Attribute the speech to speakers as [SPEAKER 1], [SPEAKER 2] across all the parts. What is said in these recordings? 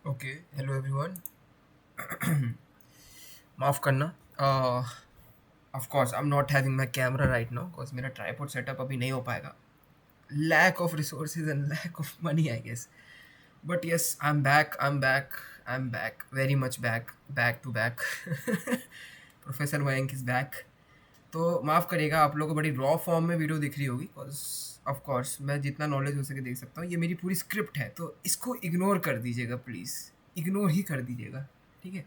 [SPEAKER 1] Okay, hello everyone. माफ़ करना। Of course I am not having my camera right now because मेरा tripod setup अभी नहीं हो पाएगा। Lack of resources and lack of money I guess. But yes, I am back, very much back, back to back. Professor Mayank is back. तो माफ़ करिएगा, आप लोगों को बड़ी रॉ फॉर्म में वीडियो दिख रही होगी बिकॉज़ ऑफ कोर्स मैं जितना नॉलेज हो सके देख सकता हूँ। ये मेरी पूरी स्क्रिप्ट है, तो इसको इग्नोर कर दीजिएगा प्लीज़। इग्नोर ही कर दीजिएगा, ठीक है?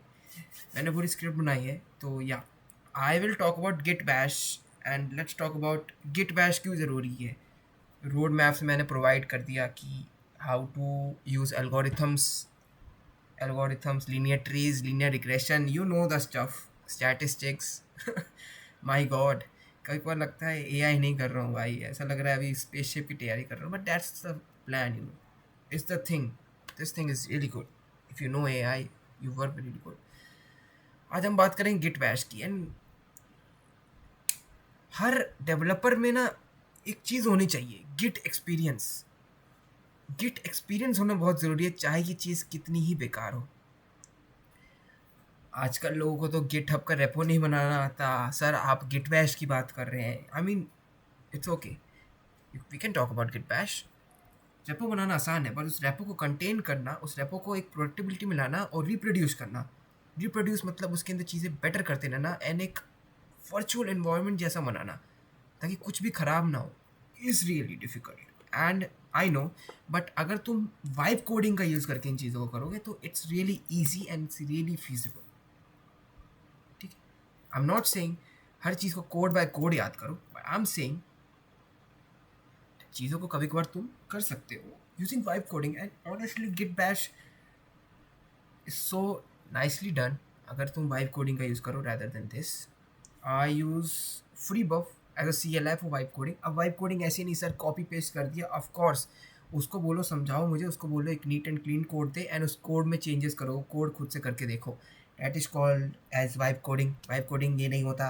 [SPEAKER 1] मैंने पूरी स्क्रिप्ट बनाई है, तो yeah I will talk about Git Bash and let's talk about Git Bash क्यों ज़रूरी है। रोड मैप्स मैंने प्रोवाइड कर दिया कि how to use algorithms, linear trees, linear regression, you know the stuff, statistics. My God, कई बार लगता है एआई नहीं कर रहा हूँ भाई, ऐसा लग रहा है अभी स्पेसशिप की तैयारी कर रहा हूँ, but that's the plan, you know, it's the thing. This thing is really good. If you know AI, you work really good. आज हम बात करेंगे गिट बैश की। एंड हर डेवलपर में ना एक चीज़ होनी चाहिए, गिट एक्सपीरियंस। गिट एक्सपीरियंस होना बहुत ज़रूरी है, चाहे ये चीज़ कितनी ही बेकार हो। आजकल लोगों को तो गिटहब का रेपो नहीं बनाना आता। सर, आप गिट बैश की बात कर रहे हैं। I mean, it's okay, we can talk about Git bash. Repo बनाना आसान है, पर उस रेपो को कंटेन करना, उस रेपो को एक प्रोडक्टिबिलिटी में लाना और रिप्रोड्यूस करना। रिप्रोड्यूस मतलब उसके अंदर चीज़ें बेटर करते रहना एंड एक वर्चुअल एनवायरनमेंट जैसा बनाना ताकि कुछ भी ख़राब ना हो, is really difficult and I know. But अगर तुम वाइब कोडिंग का यूज़ करके इन चीज़ों को करोगे तो it's really easy and it's really feasible, ठीक है? आई एम नॉट सेइंग हर चीज़ को कोड बाय कोड याद करो, बट आई एम सेइंग चीज़ों को कभी कभार तुम कर सकते हो using vibe coding. And honestly Git Bash is so nicely done अगर तुम वाइब कोडिंग का यूज़ करो rather than this. I use free buff as a C L I for vibe coding. अब वाइब कोडिंग ऐसे नहीं sir copy paste कर दिया, of course उसको बोलो, समझाओ मुझे, उसको बोलो एक नीट एंड क्लीन कोड दे एंड उस कोड में चेंजेस करो, कोड खुद से करके देखो। That is called as vibe coding. Vibe coding ये नहीं होता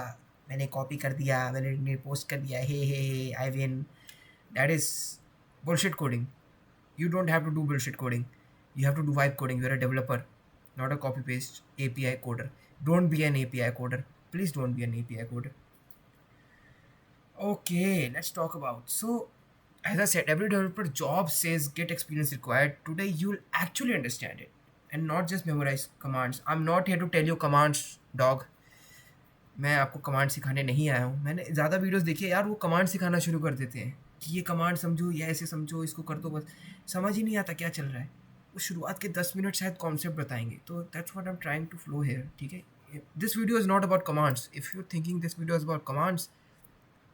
[SPEAKER 1] मैंने कॉपी कर दिया, मैंने पोस्ट कर दिया, hey I win. That is bullshit coding. You don't have to do bullshit coding. You have to do vibe coding. You're a developer, not a copy paste API coder. Don't be an API coder. Please don't be an API coder. Okay, let's talk about. So, as I said, every developer job says get experience required. Today, you'll actually understand it and not just memorize commands. I'm not here to tell you commands, dog. मैं आपको command सिखाने नहीं आया हूँ। मैंने ज़्यादा videos देखी है यार, वो कमांड सिखाना शुरू कर देते हैं कि ये कमांड समझो, ये ऐसे समझो, इसको कर दो, बस समझ ही नहीं आता क्या चल रहा है। वो शुरुआत के 10 मिनट शायद कॉन्सेप्ट बताएंगे, तो that's what I am trying to flow here, ठीक है? This video is not about commands. If you thinking this video is about commands,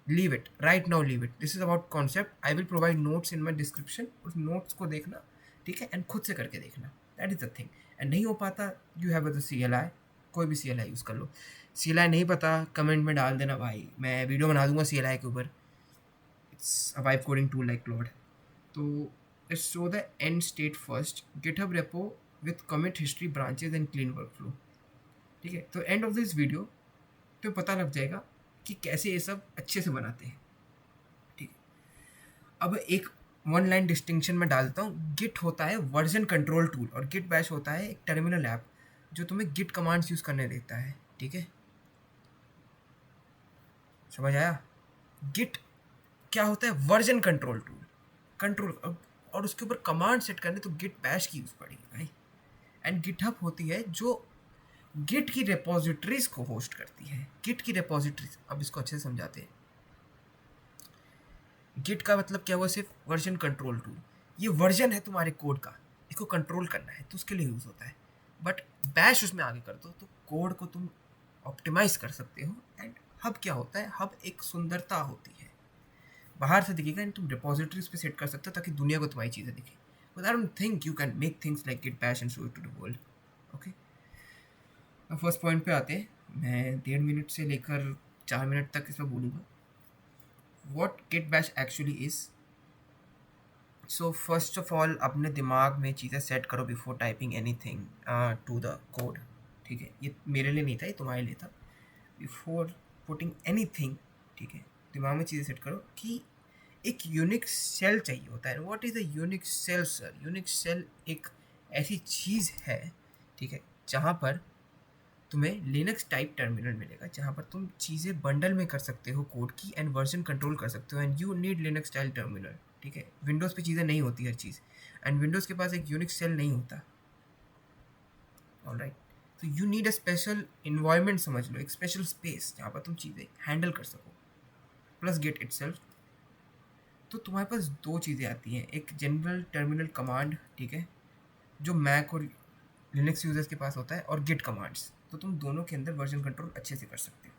[SPEAKER 1] leave it right now, leave it. This is about concept. I will provide notes in my description, उस notes को देखना, ठीक है, and खुद से करके देखना। That is the thing. And नहीं हो पाता, you have the C L आई, कोई भी सी एल आई यूज़ कर लो। सी एल आई नहीं पता, कमेंट में डाल देना भाई, मैं वीडियो बना दूंगा सी एल आई के ऊपर। It's a vibe coding tool like Claude. तो let's show the end state first, GitHub repo with commit history branches and clean work flow, ठीक है? तो एंड ऑफ दिस वीडियो तो पता लग जाएगा कि कैसे ये सब अच्छे से बनाते हैं, ठीक है? अब एक वन लाइन डिस्टिंक्शन में डालता हूँ, गिट होता है वर्जन कंट्रोल टूल और गिट बैश होता है एक टर्मिनल ऐप जो तुम्हें गिट कमांड्स यूज़ करने देता है, ठीक है? समझ आया? गिट क्या होता है? वर्जन कंट्रोल टूल, कंट्रोल, और उसके ऊपर कमांड सेट करने तो गिट बैश की यूज़ पड़ेगी भाई। एंड गिटहब होती है जो गिट की रेपोजिटरीज को होस्ट करती है। गिट की रेपोजिटरीज, अब इसको अच्छे से समझाते हैं। गिट का मतलब क्या हुआ? सिर्फ वर्जन कंट्रोल टूल। ये वर्जन है तुम्हारे कोड का, इसको कंट्रोल करना है तो उसके लिए यूज़ होता है। बट बैश उसमें आगे कर दो तो कोड को तुम ऑप्टिमाइज कर सकते हो। एंड हब क्या होता है? हब एक सुंदरता होती है, बाहर से दिखेगा एंड तुम रिपोजिटरीज पे सेट कर सकते हो ताकि दुनिया को तुम्हारी चीज़ें दिखे। But I don't think you can make things like Git Bash and show it to the world. Okay, अब फर्स्ट पॉइंट पे आते हैं। मैं 1.5 मिनट से लेकर 4 मिनट तक इसमें बोलूँगा what Git Bash actually is. So first of all अपने दिमाग में चीज़ें सेट करो before typing any thing to the code, ठीक है? ये मेरे लिए नहीं था, ये तुम्हारे लिए था। बिफोर पुटिंग एनी थिंग, ठीक है, दिमाग में चीज़ें सेट करो कि एक यूनिक सेल चाहिए होता है। What is a unique cell sir? Unique cell एक ऐसी चीज़ है, ठीक है, जहाँ पर तुम्हें लिनक्स टाइप टर्मिनल मिलेगा, जहाँ पर तुम चीज़ें बंडल में कर सकते हो कोड की, एंड वर्जन कंट्रोल कर सकते हो, and you need Linux style terminal, ठीक है। विंडोज़ पे चीज़ें नहीं होती हर चीज़, एंड विंडोज़ के पास एक यूनिक्स सेल नहीं होता, ऑलराइट। तो you need a special environment, समझ लो, एक स्पेशल स्पेस जहाँ पर तुम चीज़ें हैंडल कर सको, प्लस गेट इटसेल्फ। तो तुम्हारे पास दो चीज़ें आती हैं, एक जनरल टर्मिनल कमांड, ठीक है, जो मैक और लिनक्स यूजर्स के पास होता है, और गिट कमांड्स। तो तुम दोनों के अंदर वर्जन कंट्रोल अच्छे से कर सकते हो।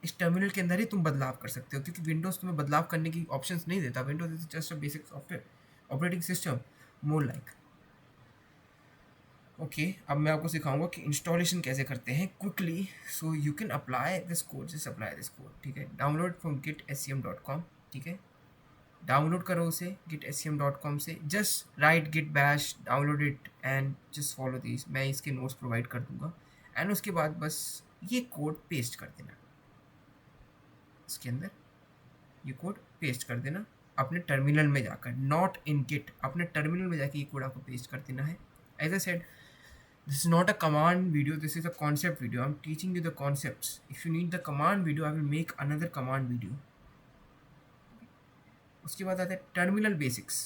[SPEAKER 1] इस टर्मिनल के अंदर ही तुम बदलाव कर सकते हो, क्योंकि विंडोज़ तुम्हें बदलाव करने की ऑप्शंस नहीं देता। Windows is just a basic software operating system, more like. Okay, अब मैं आपको सिखाऊंगा कि इंस्टॉलेशन कैसे करते हैं quickly, so you can apply this code, just apply this code, ठीक है। डाउनलोड फ्रॉम gitscm.com, ठीक है। डाउनलोड करो उसे gitscm.com से, just right git bash, download it and just follow this. मैं इसके नोट्स प्रोवाइड कर दूंगा, एंड उसके बाद बस ये कोड पेस्ट कर देना इसके अंदर, ये कोड पेस्ट कर देना अपने टर्मिनल में जाकर, नॉट इन गिट, अपने टर्मिनल में जाकर ये कोड आपको पेस्ट कर देना है। As I said, this is not a command video, this is a concept video. I'm teaching you the concepts. If you need the command video, I will make another command video. उसके बाद आता है terminal basics,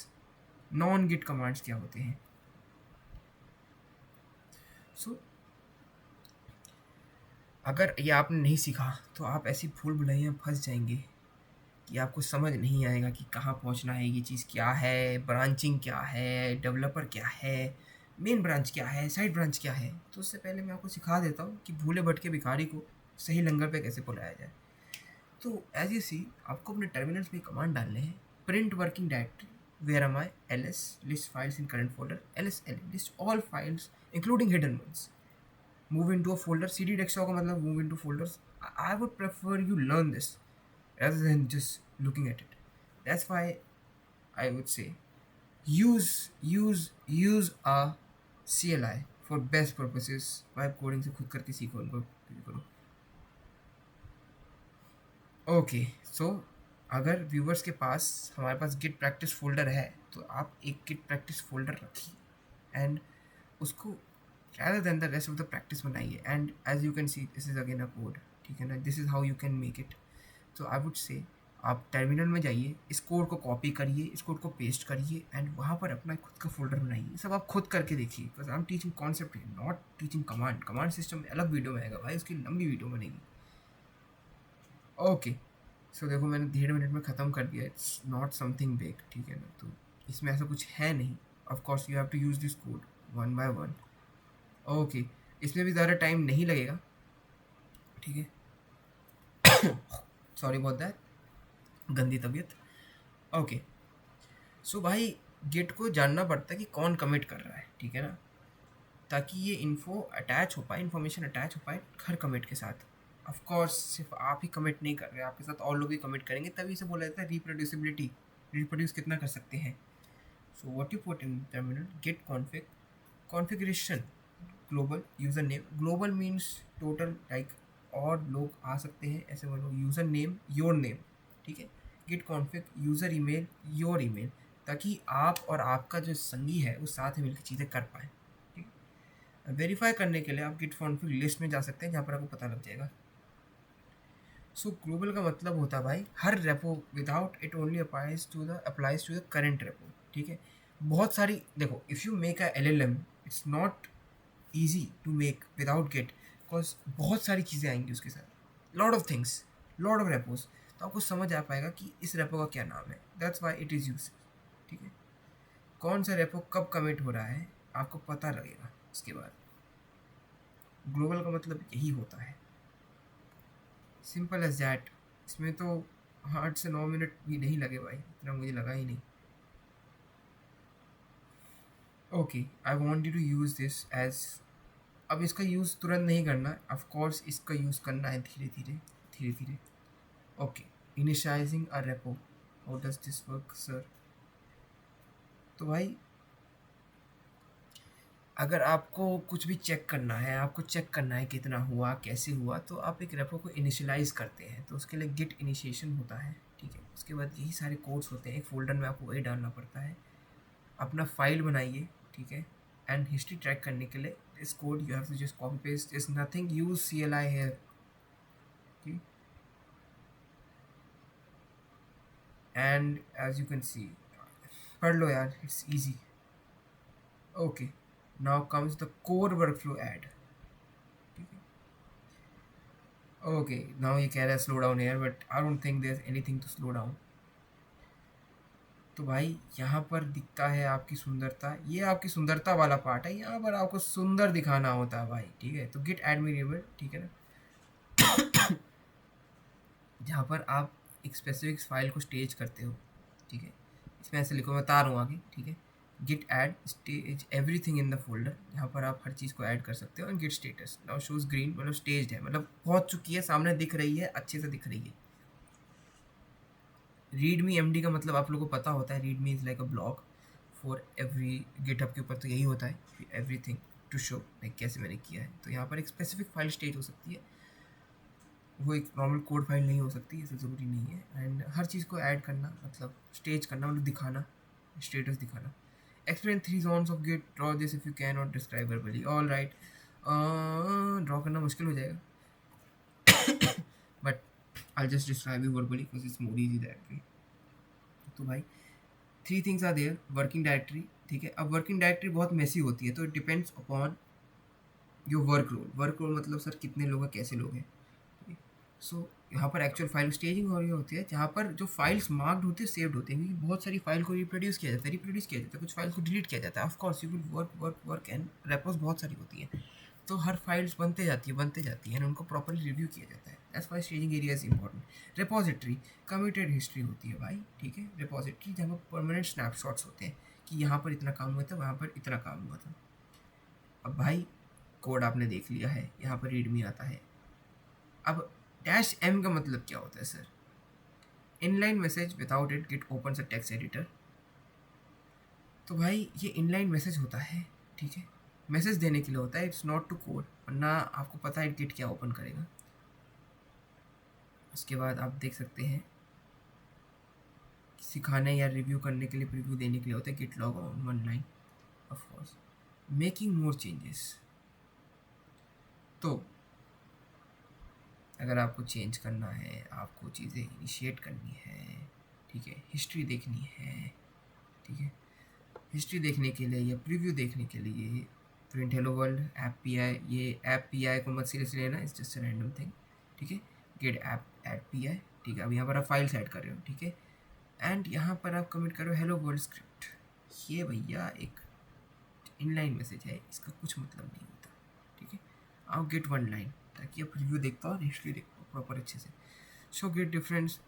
[SPEAKER 1] non Git commands क्या होते हैं। सो अगर ये आपने नहीं सीखा तो आप ऐसी भूल भुलैया फंस जाएंगे कि आपको समझ नहीं आएगा कि कहाँ पहुँचना है, ये चीज़ क्या है, ब्रांचिंग क्या है, डेवलपर क्या है, मेन ब्रांच क्या है, साइड ब्रांच क्या है। तो उससे पहले मैं आपको सिखा देता हूँ कि भूले भटके भिखारी को सही लंगर पे कैसे बुलाया जाए। तो एज यू सी, आपको अपने टर्मिनल्स में कमांड डालने हैं, print working directory, where am I, ls list files in current folder, ls list all files including hidden ones, move into a folder। cd desktop का मतलब move into folders। I would prefer you learn this rather than just looking at it। that's why I would say use a CLI for best purposes। Vibe coding से खुद करके सीखो, उनको करो। Okay, सो अगर viewers के पास, हमारे पास गिट प्रैक्टिस फोल्डर है, तो आप एक गिट प्रैक्टिस फोल्डर रखिए एंड उसको rather than the rest of the practice बनाइए। And as you can see, this is again a code, ठीक है ना, this is how you can make it. तो आई वुड से आप terminal में जाइए, इस कोड को कॉपी करिए, इस कोड को पेस्ट करिए, एंड वहाँ पर अपना खुद का फोल्डर बनाइए। सब आप खुद करके देखिए, because I am teaching concept, not teaching command. Command system अलग वीडियो में आएगा भाई, उसकी लंबी वीडियो बनेगी। ओके, सो देखो मैंने 1.5 मिनट में ख़त्म कर दिया। इट्स नॉट समथिंग बिग, ठीक है ना, तो इसमें ऐसा कुछ है नहीं। Of course you have to use this code one by one. Okay, इसमें भी ज़्यादा टाइम नहीं लगेगा, ठीक है। सॉरी बहुत दैट, गंदी तबीयत। ओके, सो भाई गिट को जानना पड़ता है कि कौन कमिट कर रहा है, ठीक है ना, ताकि ये इन्फो अटैच हो पाए, इन्फॉर्मेशन अटैच हो पाए हर कमिट के साथ। ऑफ कोर्स सिर्फ आप ही कमिट नहीं कर रहे, आपके साथ और लोग भी कमिट करेंगे, तभी इसे बोला जाता है रिप्रोड्यूसिबिलिटी। रिप्रोड्यूस कितना कर सकते हैं। So what you put in terminal, git config, configuration, global user name. Global means total, like और लोग आ सकते हैं, ऐसे बोलो। यूज़र नेम, योर नेम, ठीक है। Git config, user email, your email, ताकि आप और आपका जो संगी है वो साथ में मिलकर चीज़ें कर पाएँ, ठीक है। वेरीफाई करने के लिए आप गिट कॉन्फिग लिस्ट में जा सकते हैं, जहाँ पर आपको पता लग जाएगा। सो ग्लोबल का मतलब होता है भाई हर repo, without it only applies to the current repo, ठीक है। बहुत सारी, देखो, if you make a LLM, it's not easy to make without git, because बहुत सारी चीज़ें आएंगी उसके साथ, lot of things, lot of repos. तो आपको समझ आ पाएगा कि इस रेपो का क्या नाम है, that's why it is use, ठीक है। कौन सा रेपो कब कमिट हो रहा है आपको पता लगेगा उसके बाद। ग्लोबल का मतलब यही होता है, सिंपल एज दैट। इसमें तो 8 से 9 मिनट भी नहीं लगे भाई, इतना मुझे लगा ही नहीं। Okay, I want you to use this as, अब इसका यूज़ तुरंत नहीं करना है, ऑफ कोर्स इसका यूज़ करना है धीरे धीरे, धीरे धीरे। Okay, initialising a repo, how does this work sir. तो भाई अगर आपको कुछ भी चेक करना है, आपको चेक करना है कितना हुआ, कैसे हुआ, तो आप एक रेपो को इनिशियलाइज़ करते हैं, तो उसके लिए गिट इनिशिएशन होता है, ठीक है। उसके बाद यही सारे कोड्स होते हैं, एक फ़ोल्डर में आपको वही डालना पड़ता है। अपना फ़ाइल बनाइए, ठीक है। एंड हिस्ट्री ट्रैक करने के लिए this code you have to just copy paste, is nothing, use CLI here, and as you can see, पढ़ लो यार, it's easy. Okay, now comes the core workflow add. Okay, now ये कह रहा है slow down here, but I don't think there is anything to slow down. तो भाई यहाँ पर दिखता है आपकी सुंदरता, ये आपकी सुंदरता वाला पार्ट है, यहाँ पर आपको सुंदर दिखाना होता है भाई. ठीक है, तो गिट एडमिरेबल, ठीक है ना, जहाँ पर आप एक स्पेसिफिक फाइल को स्टेज करते हो. ठीक है, इसमें ऐसे लिखो, मैं बता रहा हूँ आगे. ठीक है, git add stage everything in the folder, यहाँ पर आप हर चीज़ को ऐड कर सकते हो. And git status now shows green, मतलब स्टेज है, मतलब पहुँच चुकी है, सामने दिख रही है, अच्छे से दिख रही है. रीड मी MD का मतलब आप लोगों को पता होता है, read me is like a blog for every, GitHub के ऊपर तो यही होता है, एवरीथिंग टू शो लाइक कैसे मैंने किया है. तो यहाँ पर एक स्पेसिफिक फाइल स्टेज हो सकती है, वो एक नॉर्मल कोड फाइल नहीं हो सकती, ऐसा ज़रूरी नहीं है. एंड हर चीज़ को ऐड करना मतलब स्टेज करना, मतलब दिखाना, स्टेटस दिखाना. Explain 3 zones of git, draw this if you can not describe verbally. All right, draw करना मुश्किल हो जाएगा, but I just describe you verbally because it's more easy that way. तो भाई 3 things are there. Working directory, ठीक है. अब working directory बहुत मेसी होती है, तो it depends upon your work role. Work role मतलब सर कितने लोग हैं, कैसे लोग हैं. सो यहाँ पर एक्चुअल फाइल स्टेजिंग हो रही होती है, जहाँ पर जो फाइल्स मार्क्ड होती है सेव्ड होती है, क्योंकि बहुत सारी फाइल को रिप्रोड्यूस किया जाता है, कुछ फाइल्स को डिलीट किया जाता है. Of course you will work work work and repos बहुत सारी होती है, तो हर फाइल्स बनते जाती है एंड उनको प्रॉपरली रिव्यू किया जाता है. That's why staging area is important. Repository committed history होती है भाई. ठीक है, रिपोजिटरी जहाँ पर परमानेंट स्नैपशॉट्स होते हैं कि यहाँ पर इतना काम हुआ था, वहाँ पर इतना काम हुआ था. अब भाई कोड आपने देख लिया है, यहाँ पर रीडमी आता है. अब -m का मतलब क्या होता है sir? Inline message without it git opens a text editor. तो भाई ये इनलाइन मैसेज होता है, ठीक है, मैसेज देने के लिए होता है, इट्स नॉट टू कोड, वरना आपको पता है गिट क्या ओपन करेगा. उसके बाद आप देख सकते हैं सिखाने या रिव्यू करने के लिए, प्रीव्यू देने के लिए होता है git log on 1 line. Of course making more changes, तो अगर आपको चेंज करना है, आपको चीज़ें इनिशिएट करनी है, ठीक है, हिस्ट्री देखनी है, ठीक है, हिस्ट्री देखने के लिए या प्रीव्यू देखने के लिए print hello world app PI, ये ऐप PI को मत सीरियसली लेना, it's just a random thing. ठीक है, गेट ऐप ऐड PI. ठीक है, अब यहाँ पर आप फाइल्स ऐड कर रहे हो, ठीक है, एंड यहाँ पर आप कमिट करो हेलो वर्ल्ड स्क्रिप्ट. ये भैया एक इनलाइन मैसेज है, इसका कुछ मतलब नहीं होता. ठीक है, आओ गेट 1 लाइन, ताकि आप रिव्यू देख पाओ और हिस्ट्री देख पाओ प्रॉपर अच्छे से. Show gate difference.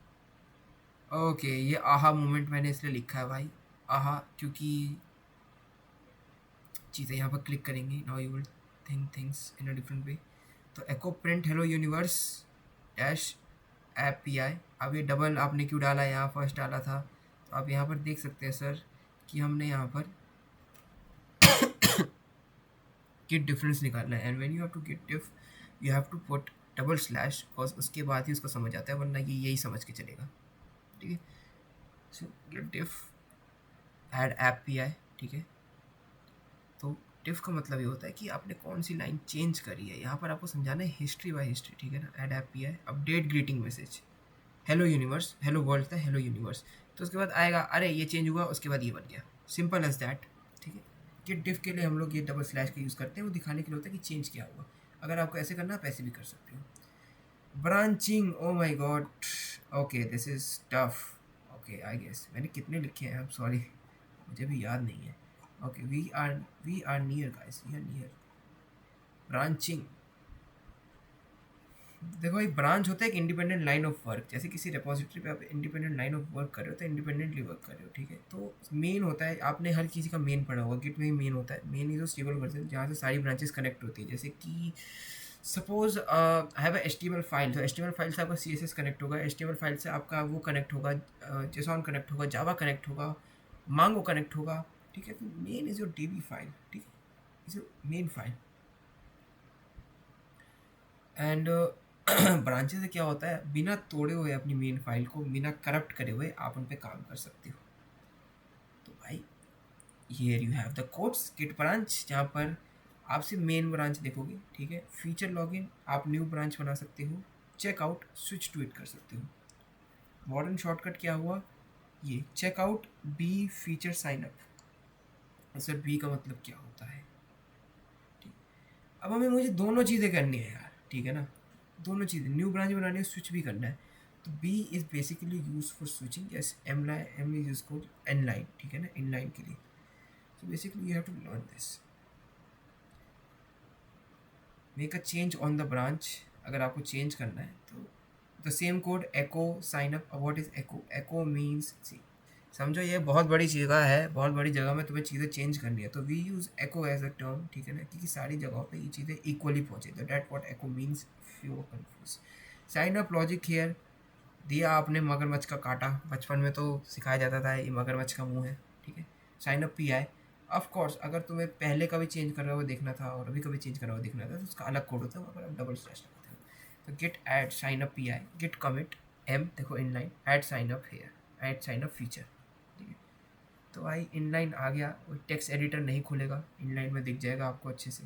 [SPEAKER 1] ओके, ये आहा मोमेंट मैंने इसलिए लिखा है भाई, आहा, क्योंकि चीज़ें यहाँ पर क्लिक करेंगी, now you will think things in a different way. तो echo print hello universe dash app PI. अब ये डबल आपने क्यों डाला, यहाँ फर्स्ट डाला था, तो आप यहाँ पर देख सकते हैं सर कि हमने यहाँ पर गेट डिफरेंस निकालना है. And when you have to git diff you have to put double slash, because उसके बाद ही उसको समझ आता है, वरना ये यही समझ के चलेगा. ठीक है, सो गेट डिफ ऐड ऐप PI. ठीक है, तो डिफ का मतलब ये होता है कि आपने कौन सी लाइन चेंज करी है. यहाँ पर आपको समझाना है हिस्ट्री बाय हिस्ट्री. ठीक है ना, add app PI. Update greeting message hello universe, hello world था हेलो यूनिवर्स, तो उसके बाद आएगा अरे ये चेंज हुआ, उसके बाद ये बन गया, सिंपल एज दैट. ठीक है, गिट डिफ के लिए हम लोग ये डबल स्लैश का यूज़ करते हैं, वो दिखाने के लिए होता है कि चेंज क्या हुआ. अगर आपको ऐसे करना आप ऐसे भी कर सकते हो. Branching, oh my god, okay this is tough. Okay I guess मैंने कितने लिखे हैं, आई एम सॉरी, मुझे भी याद नहीं है. Okay, we are near guys, we are near. Branching, देखो एक ब्रांच होता है एक इंडिपेंडेंट लाइन ऑफ वर्क, जैसे किसी रिपोजिटरी पे आप इंडिपेंडेंट लाइन ऑफ वर्क कर रहे हो तो इंडिपेंडेंटली वर्क कर रहे हो. ठीक है, तो मेन होता है, आपने हर किसी का मेन पढ़ा होगा, गिट में ही मेन होता है. Main is a stable version जहाँ से सारी ब्रांचेस कनेक्ट होती है. जैसे कि suppose I have HTML file, तो HTML फाइल से आपका CSS कनेक्ट होगा, HTML फाइल से आपका वो कनेक्ट होगा, JSON कनेक्ट होगा, जावा कनेक्ट होगा, मांगो कनेक्ट होगा. ठीक है, तो main is your DB file. ठीक है, is your main file. And branches से क्या होता है, बिना तोड़े हुए अपनी मेन फाइल को, बिना करप्ट करे हुए आप उन पे काम कर सकते हो. तो भाई here you have the codes git branch, जहाँ पर आप सिर्फ मेन ब्रांच देखोगे, ठीक है। फीचर लॉगिन, आप न्यू ब्रांच बना सकते हो। चेकआउट, स्विच टू इट कर सकते हो। मॉडर्न शॉर्टकट क्या हुआ, ये checkout B feature sign up. Sir B का मतलब क्या होता है, ठीक। अब हमें मुझे दोनों चीज़ें करनी है यार, ठीक है ना। दोनों चीज़ें, न्यू ब्रांच बनानी है, स्विच भी करना है। तो B is basically use for switching, yes. M is use for in line, ठीक है ना, इन लाइन के लिए। So basically you have to learn this. Make a change on the branch, अगर आपको चेंज करना है तो the same code echo sign up. What is echo, echo means, see समझो ये बहुत बड़ी जगह है, बहुत बड़ी जगह में तुम्हें चीज़ें चेंज करनी है, तो we use echo as a term, ठीक है ना, क्योंकि सारी जगहों पे ये चीज़ें इक्वली पहुँचे, तो that what echo means, if you confuse. Sign up logic here, दिया आपने मगरमच्छ का काटा, बचपन में तो सिखाया जाता था ये मगरमच्छ का मुंह है, ठीक है। Sign up P I, of course अगर तुम्हें पहले कभी चेंज कर रहा हो देखना था और अभी कभी चेंज कर रहा हो देखना था तो उसका अलग कोड होता है, वहाँ पर आप डबल स्लैश लगाते हो। तो git add sign up P I, git commit M, देखो inline, add sign up here, add sign up feature, ठीक है। तो भाई इनलाइन आ गया, वो टेक्स्ट एडिटर नहीं खुलेगा, इनलाइन में दिख जाएगा आपको अच्छे से।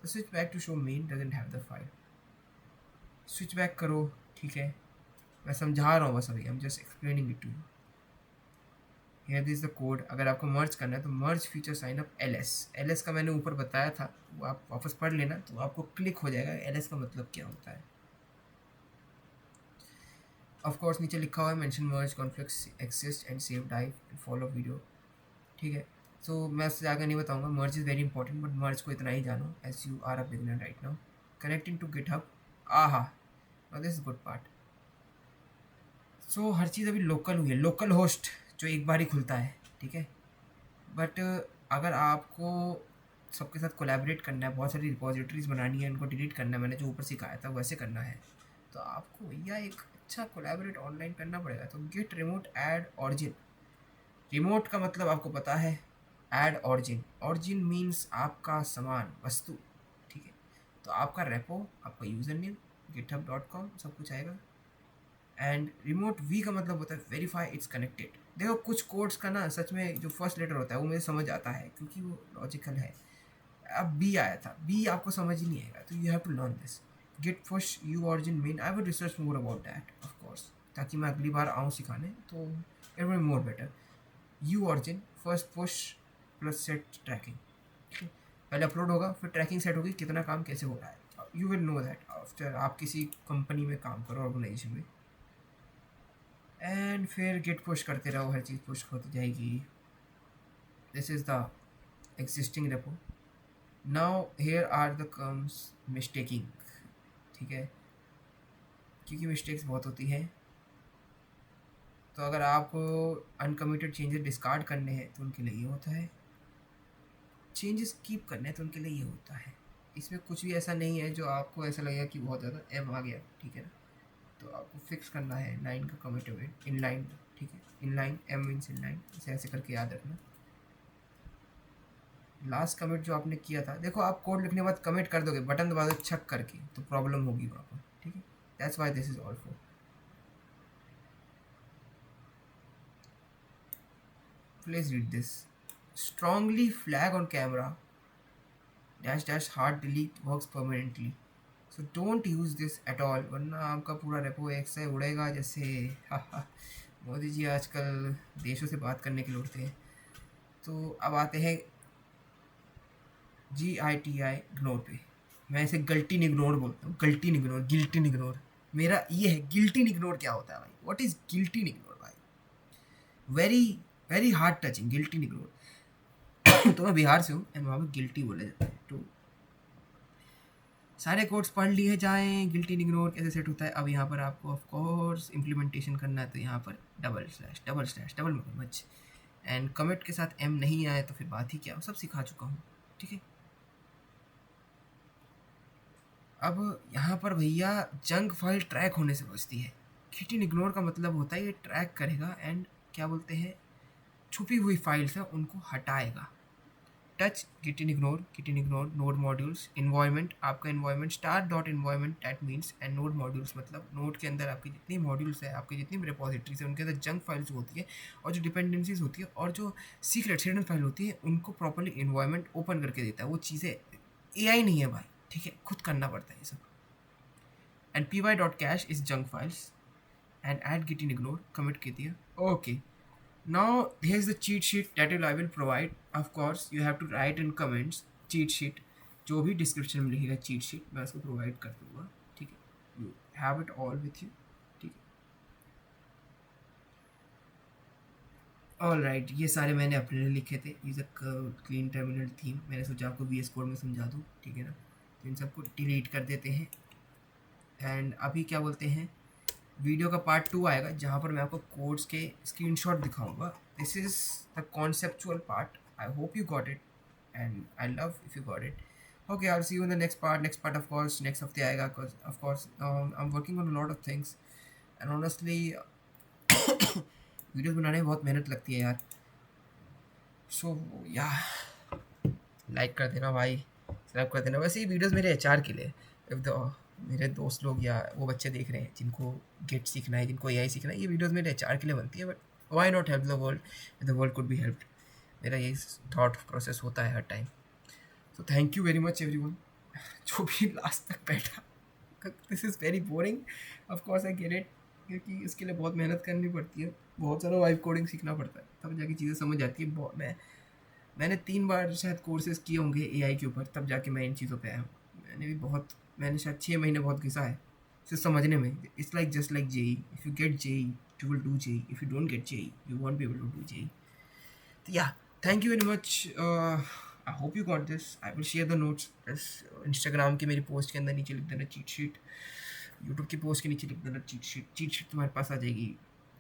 [SPEAKER 1] तो switch back to show main doesn't have the file, switch back करो, ठीक है। मैं समझा रहा हूँ बस अभी, I am just explaining it to you. Here this the code, अगर आपको मर्ज करना है तो merge feature sign up L S, L S का मैंने ऊपर बताया था, वो आप वापस पढ़ लेना तो आपको क्लिक हो जाएगा एल एस का मतलब क्या होता है। ऑफ कोर्स नीचे लिखा हुआ है mention merge conflicts exist and save dive and follow video, ठीक है। सो मैं उससे आगे नहीं बताऊंगा, merge is very important, but merge को इतना ही जानो as you are a beginner right now. Connecting to GitHub, aha, this is good part. So हर चीज़ अभी लोकल हुई है, लोकल होस्ट जो एक बार ही खुलता है, ठीक है। बट अगर आपको सबके साथ कोलैबोरेट करना है, बहुत सारी रिपोजिटरीज बनानी है, उनको डिलीट करना है, मैंने जो ऊपर सिखाया था वैसे करना है, तो आपको भैया एक अच्छा कोलैबोरेट ऑनलाइन करना पड़ेगा। तो git remote add origin, remote का मतलब आपको पता है, ऐड ऑरिजिन, ऑरिजिन मीन्स आपका सामान, वस्तु, ठीक है। तो आपका रेपो, आपका यूज़र नेम github.com सब कुछ आएगा। एंड रिमोट वी का मतलब होता है वेरीफाई इट्स कनेक्टेड। देखो कुछ कोड्स का ना सच में जो फर्स्ट लेटर होता है वो मुझे समझ आता है क्योंकि वो लॉजिकल है। अब बी आया था, बी आपको समझ ही नहीं आएगा, तो you have to learn this. Git push you origin main, I will research more about that of course, ताकि मैं अगली बार आऊँ सिखाने तो it will more better. You origin first push plus set tracking, पहले अपलोड होगा फिर ट्रैकिंग सेट होगी कितना काम कैसे हो रहा है, you will know that after आप किसी कंपनी में काम करो, ऑर्गेनाइजेशन में। एंड फिर गिट पुश करते रहो, हर चीज़ पुश होती जाएगी। This is the existing repo. Now here are the comes mistaking, ठीक है, क्योंकि मिस्टेक्स बहुत होती हैं। तो अगर आपको अनकमिटेड चेंजेस डिस्कार्ड करने हैं तो उनके लिए ये होता है, चेंजेस कीप करने हैं तो उनके लिए ये होता है। इसमें कुछ भी ऐसा नहीं है जो आपको ऐसा लगेगा कि बहुत ज़्यादा एम आ गया, ठीक है ना। तो आपको फिक्स करना है लाइन का कमिटेड इन लाइन, ठीक है। Inline M means inline, इसे ऐसे करके याद रखना। लास्ट कमिट जो आपने किया था, देखो आप कोड लिखने के बाद कमिट कर दोगे, बटन दबा दो छक करके, तो प्रॉब्लम होगी वहाँ पर, ठीक है। That's why this is all for. Please read this, strongly flag on camera dash dash hard delete works permanently, so don't use this at all, वरना आपका पूरा रेपो एक से उड़ेगा जैसे मोदी जी आजकल देशों से बात करने के लिए उड़ते हैं। तो अब आते हैं GITI इग्नोर पे, मैं इसे गल्टी इग्नोर बोलता हूँ, गल्टी इग्नोर, गिल्टी इग्नोर। मेरा ये है गिल्टी इग्नोर क्या होता है भाई, व्हाट इज गिल्टी इग्नोर भाई, very very hard touching guilty ignore. तो मैं बिहार से हूँ एंड वहाँ पे गिल्टी बोला जाता है। तो सारे कोड्स पढ़ लिए जाएँ, गिल्टी इग्नोर कैसे सेट होता है। अब यहाँ पर आपको ऑफ कोर्स इम्प्लीमेंटेशन करना है, तो यहाँ पर डबल स्लैश डबल मगरमच्छ एंड कमिट के साथ एम नहीं आए तो फिर बात ही क्या, सब सिखा चुका हूँ, ठीक है। अब यहाँ पर भैया जंक फाइल ट्रैक होने से बचती है। किटिन इग्नोर का मतलब होता है ये ट्रैक करेगा एंड क्या बोलते हैं, छुपी हुई फाइल्स है उनको हटाएगा। टच गिट इन इग्नोर नोड मॉड्यूल्स इन्वायरमेंट, आपका environment star dot environment that means, and node modules मतलब नोड के अंदर आपकी जितनी मॉड्यूल्स है, आपकी जितनी रिपोजिटरीज है, उनके अंदर जंक फाइल्स होती है और जो डिपेंडेंसीज होती है और जो सीक्रेट हिडन फाइल होती है, उनको प्रॉपरली इन्वायरमेंट ओपन करके देता है। वो चीज़ें AI नहीं है भाई, ठीक है, खुद करना पड़ता है ये सब। And py.cache is junk files and add git in ignore commit कर दिया। okay, now here's the cheat sheet that I will provide। of course you have to write in comments cheat sheet, जो भी description में लिखेगा cheat sheet मैं उसको provide कर दूंगा, ठीक है, you have it all with you, ठीक है। ऑल राइट, ये सारे मैंने अपने लिए लिखे थे। Use a clean terminal theme, मैंने सोचा आपको VS कोड में समझा दूँ, ठीक है ना। तो इन सबको डिलीट कर देते हैं। एंड अभी क्या बोलते हैं, वीडियो का पार्ट 2 आएगा जहाँ पर मैं आपको कोड्स के स्क्रीनशॉट दिखाऊंगा। This is the conceptual part, I hope you got it and I love if you got it. Okay, I will see you in the next part of course next हफ्ते आएगा। Of course I am working on a lot of things and honestly videos बनाने में बहुत मेहनत लगती है यार। सो या लाइक कर देना भाई, सब्सक्राइब कर देना। वैसे ये वीडियोस मेरे HR के लिए, इफ द मेरे दोस्त लोग या वो बच्चे देख रहे हैं जिनको गिट सीखना है, जिनको AI सीखना है, ये वीडियोस मेरे HR के लिए बनती है। But why not help the world, the world could be helped. मेरा यही थॉट प्रोसेस होता है हर time. So thank you very much everyone जो भी लास्ट तक बैठा। This is very boring, of course I get it, क्योंकि इसके लिए बहुत मेहनत करनी पड़ती है, बहुत सारा वाइब कोडिंग सीखना पड़ता है, तब जाके चीज़ें समझ आती है। मैंने 3 बार शायद कोर्सेज किए होंगे AI के ऊपर, तब जाके मैं इन चीज़ों पे आया हूँ। मैंने शायद 6 महीने बहुत घिसा है सिर्फ समझने में। It's like just like JEE, if you get JEE you will do JEE, if you don't get JEE you won't be able to do JEE। तो yeah, thank you very much, I hope you got this. I will share the notes, Instagram की मेरी post के अंदर नीचे लिख देना cheat sheet, YouTube की post के नीचे लिख देना चीट शीट तुम्हारे पास आ जाएगी।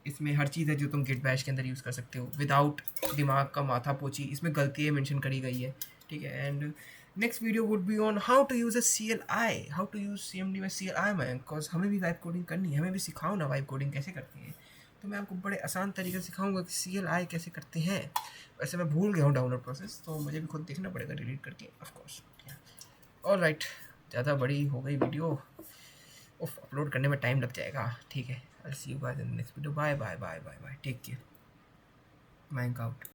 [SPEAKER 1] इसमें हर चीज़ है जो तुम गिट बैश के अंदर यूज़ कर सकते हो विदाउट दिमाग का माथा पोची। इसमें गलतियाँ मेंशन करी गई है, ठीक है। And next video would be on how to use a CLI, how to use CMD में CLI में, बिकॉज हमें भी वाइब कोडिंग करनी है, हमें भी सिखाओ ना वाइब कोडिंग कैसे करते हैं। तो मैं आपको बड़े आसान तरीके से सिखाऊंगा कि CLI कैसे करते हैं। वैसे मैं भूल गया हूँ डाउनलोड प्रोसेस, तो मुझे भी खुद देखना पड़ेगा डिलीट करके, ऑफकोर्स। ऑल राइट, ज़्यादा बड़ी हो गई वीडियो, अपलोड करने में टाइम लग जाएगा, ठीक है। I'll see you guys in the next video. Bye bye bye bye bye. Take care. Mank out.